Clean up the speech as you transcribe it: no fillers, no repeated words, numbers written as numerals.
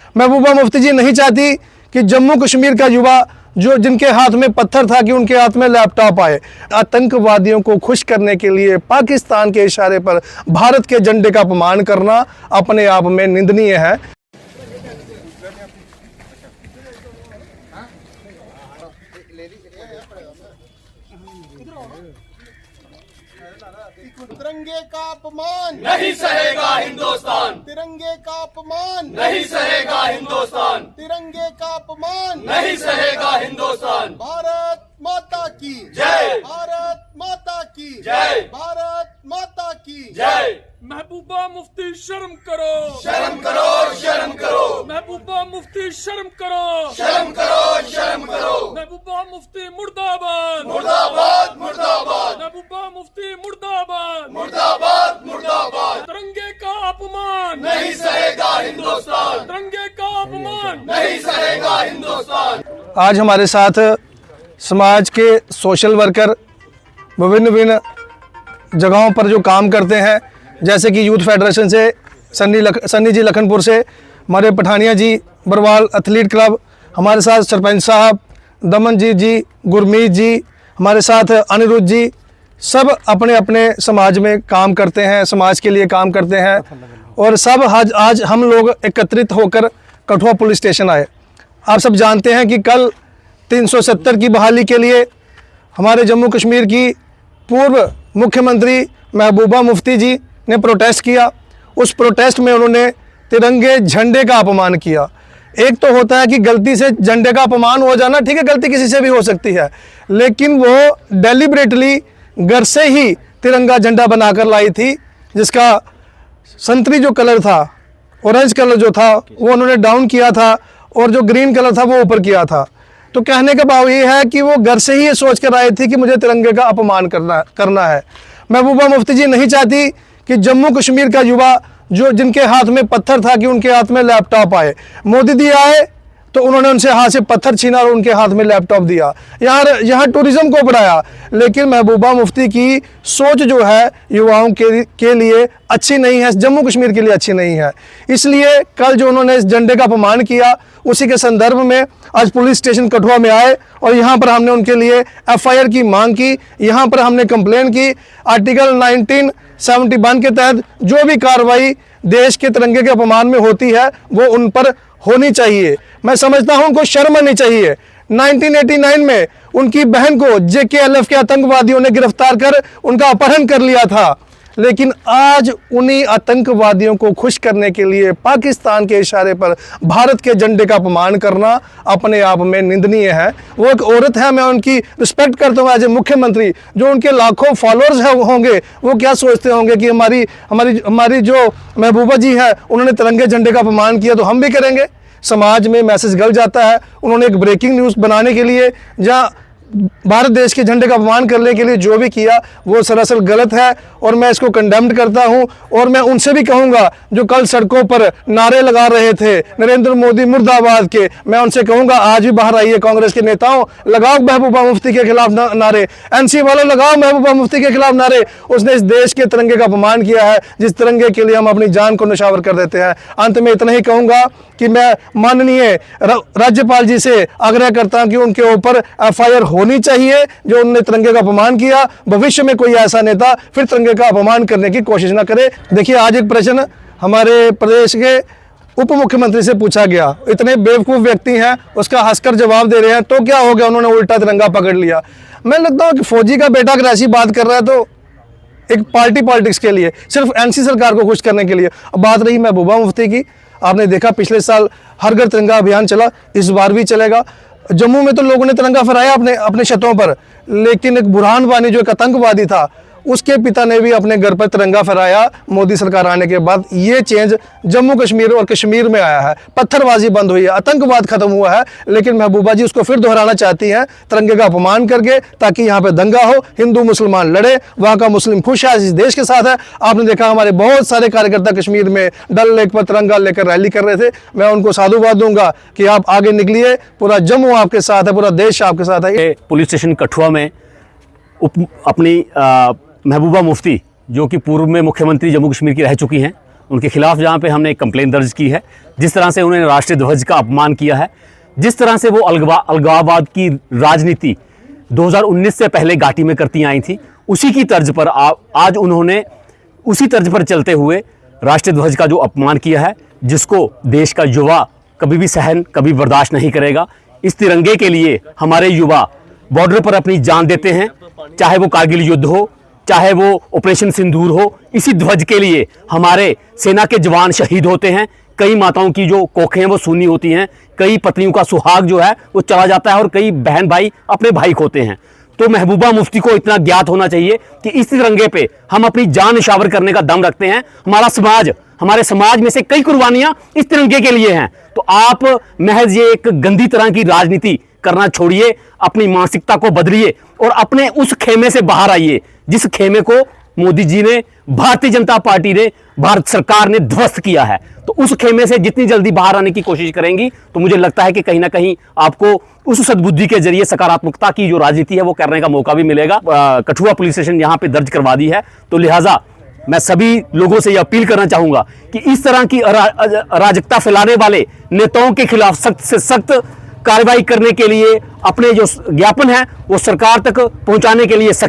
महबूबा मुफ्ती जी नहीं चाहती कि जम्मू कश्मीर का युवा जो जिनके हाथ में पत्थर था कि उनके हाथ में लैपटॉप आए। आतंकवादियों को खुश करने के लिए पाकिस्तान के इशारे पर भारत के झंडे का अपमान करना अपने आप में निंदनीय है। तिरंगे का अपमान नहीं सहेगा हिंदुस्तान, तिरंगे का अपमान नहीं सहेगा हिंदुस्तान, तिरंगे का अपमान नहीं सहेगा हिंदुस्तान। भारत माता की जय, भारत माता की जय, भारत माता की जय। महबूबा मुफ्ती शर्म करो, शर्म करो, शर्म करो, महबूबा मुफ्ती शर्म करो, शर्म करो, शर्म करो। महबूबा मुफ्ती मुर्दाबाद, मुर्दाबाद, मुर्दाबाद, महबूबा मुफ्ती मुर्दाबाद, मुर्दाबाद, मुर्दाबाद। तिरंगे का अपमान नहीं सहेगा हिंदुस्तान, तिरंगे का अपमान नहीं सहेगा हिंदुस्तान। आज हमारे साथ समाज के सोशल वर्कर विभिन्न विभिन्न जगहों पर जो काम करते हैं, जैसे कि यूथ फेडरेशन से सन्नी जी लखनपुर से, हमारे पठानिया जी बरवाल एथलीट क्लब, हमारे साथ सरपंच साहब दमनजीत जी, गुरमीत जी, हमारे साथ अनिरुद्ध जी, सब अपने अपने समाज में काम करते हैं, समाज के लिए काम करते हैं। और सब आज हम लोग एकत्रित होकर कठुआ पुलिस स्टेशन आए। आप सब जानते हैं कि कल 370 की बहाली के लिए हमारे जम्मू कश्मीर की पूर्व मुख्यमंत्री महबूबा मुफ्ती जी ने प्रोटेस्ट किया। उस प्रोटेस्ट में उन्होंने तिरंगे झंडे का अपमान किया। एक तो होता है कि गलती से झंडे का अपमान हो जाना, ठीक है, गलती किसी से भी हो सकती है, लेकिन वो डेलिबरेटली घर से ही तिरंगा झंडा बनाकर लाई थी, जिसका संतरी जो कलर था, ऑरेंज कलर जो था वो उन्होंने डाउन किया था और जो ग्रीन कलर था वो ऊपर किया था। तो कहने का भाव ये है कि वो घर से ही ये सोच कर आई थी कि मुझे तिरंगे का अपमान करना है। महबूबा मुफ्ती जी नहीं चाहती कि जम्मू कश्मीर का युवा जो जिनके हाथ में पत्थर था कि उनके हाथ में लैपटॉप आए। मोदी जी आए तो उन्होंने उनसे हाथ से पत्थर छीना और उनके हाथ में लैपटॉप दिया, यहाँ टूरिज्म को बढ़ाया। लेकिन महबूबा मुफ्ती की सोच जो है युवाओं के लिए अच्छी नहीं है, जम्मू कश्मीर के लिए अच्छी नहीं है। इसलिए कल जो उन्होंने इस झंडे का अपमान किया, उसी के संदर्भ में आज पुलिस स्टेशन कठुआ में आए और यहाँ पर हमने उनके लिए FIR की मांग की। यहाँ पर हमने कंप्लेन की। आर्टिकल 1971 के तहत जो भी कार्रवाई देश के तिरंगे के अपमान में होती है वो उन पर होनी चाहिए। मैं समझता हूं उनको शर्म आनी चाहिए। 1989 में उनकी बहन को JKLF के आतंकवादियों ने गिरफ्तार कर उनका अपहरण कर लिया था, लेकिन आज उन्हीं आतंकवादियों को खुश करने के लिए पाकिस्तान के इशारे पर भारत के झंडे का अपमान करना अपने आप में निंदनीय है। वो एक औरत है, मैं उनकी रिस्पेक्ट करता हूँ एज ए मुख्यमंत्री। जो उनके लाखों फॉलोअर्स होंगे वो क्या सोचते होंगे कि हमारी जो महबूबा जी है उन्होंने तिरंगे झंडे का अपमान किया तो हम भी करेंगे। समाज में मैसेज गल जाता है। उन्होंने एक ब्रेकिंग न्यूज़ बनाने के लिए जहाँ भारत देश के झंडे का अपमान करने के लिए जो भी किया वो सरासर गलत है और मैं इसको कंडेम्ड करता हूं। और मैं उनसे भी कहूंगा जो कल सड़कों पर नारे लगा रहे थे नरेंद्र मोदी मुर्दाबाद के, मैं उनसे कहूंगा आज भी बाहर आइए कांग्रेस के नेताओं, लगाओ महबूबा मुफ्ती के खिलाफ नारे, NC वालों लगाओ महबूबा मुफ्ती के खिलाफ नारे। उसने इस देश के तिरंगे का अपमान किया है, जिस तिरंगे के लिए हम अपनी जान को निछावर कर देते हैं। अंत में इतना ही कहूंगा कि मैं माननीय राज्यपाल जी से आग्रह करता हूं कि उनके ऊपर FIR होनी चाहिए जो उन्होंने तिरंगे का अपमान किया। भविष्य में कोई ऐसा नेता फिर तिरंगे का अपमान करने की कोशिश ना करे। देखिए, आज एक प्रश्न हमारे प्रदेश के उप मुख्यमंत्री से पूछा गया, इतने बेवकूफ़ व्यक्ति हैं, उसका हंसकर जवाब दे रहे हैं, तो क्या हो गया, उन्होंने उल्टा तिरंगा पकड़ लिया। मैं लगता हूँ कि फौजी का बेटा अगर ऐसी बात कर रहा है तो एक पॉलिटिक्स के लिए, सिर्फ NC सरकार को खुश करने के लिए। अब बात रही महबूबा मुफ्ती की, आपने देखा पिछले साल हर घर तिरंगा अभियान चला, इस बार भी चलेगा। जम्मू में तो लोगों ने तिरंगा फहराया अपने छतों पर, लेकिन एक बुरहान वानी जो एक आतंकवादी था उसके पिता ने भी अपने घर पर तिरंगा फहराया। मोदी सरकार आने के बाद ये चेंज जम्मू कश्मीर और कश्मीर में आया है, पत्थरबाजी बंद हुई है, आतंकवाद खत्म हुआ है। लेकिन महबूबा जी उसको फिर दोहराना चाहती हैं तिरंगे का अपमान करके, ताकि यहाँ पे दंगा हो, हिंदू मुसलमान लड़े, वहाँ का मुस्लिम खुश है, इस देश के साथ है। आपने देखा हमारे बहुत सारे कार्यकर्ता कश्मीर में डल लेक पर तिरंगा लेकर रैली कर रहे थे। मैं उनको साधुवाद दूंगा कि आप आगे निकलिए, पूरा जम्मू आपके साथ है, पूरा देश आपके साथ है। पुलिस स्टेशन कठुआ में अपनी महबूबा मुफ्ती जो कि पूर्व में मुख्यमंत्री जम्मू कश्मीर की रह चुकी हैं, उनके खिलाफ जहाँ पे हमने एक कंप्लेंट दर्ज की है। जिस तरह से उन्होंने राष्ट्रीय ध्वज का अपमान किया है, जिस तरह से वो अलगाववाद की राजनीति 2019 से पहले घाटी में करती आई थी, उसी की तर्ज पर आज उन्होंने उसी तर्ज पर चलते हुए राष्ट्रीय ध्वज का जो अपमान किया है, जिसको देश का युवा कभी भी सहन, कभी बर्दाश्त नहीं करेगा। इस तिरंगे के लिए हमारे युवा बॉर्डर पर अपनी जान देते हैं, चाहे वो कारगिल युद्ध हो, चाहे वो ऑपरेशन सिंदूर हो। इसी ध्वज के लिए हमारे सेना के जवान शहीद होते हैं। कई माताओं की जो कोखें हैं वो सूनी होती हैं, कई पत्नियों का सुहाग जो है वो चला जाता है और कई बहन भाई अपने भाई खोते हैं। तो महबूबा मुफ्ती को इतना ज्ञात होना चाहिए कि इस तिरंगे पे हम अपनी जान निशावर करने का दम रखते हैं। हमारे समाज में से कई कुर्बानियां इस तिरंगे के लिए हैं। तो आप महज ये एक गंदी तरह की राजनीति करना छोड़िए, अपनी मानसिकता को बदलिए और अपने उस खेमे से बाहर आइए जिस खेमे को मोदी जी ने, भारतीय जनता पार्टी ने, भारत सरकार ने ध्वस्त किया है। तो उस खेमे से जितनी जल्दी बाहर आने की कोशिश करेंगी तो मुझे लगता है कि कहीं ना कहीं आपको उस सद्बुद्धि के जरिए सकारात्मकता की जो राजनीति है वो करने का मौका भी मिलेगा। कठुआ पुलिस स्टेशन यहाँ पे दर्ज करवा दी है, तो लिहाजा मैं सभी लोगों से यह अपील करना चाहूंगा कि इस तरह की अराजकता फैलाने वाले नेताओं के खिलाफ सख्त से सख्त कार्रवाई करने के लिए अपने जो ज्ञापन है वो सरकार तक पहुंचाने के लिए सक्षम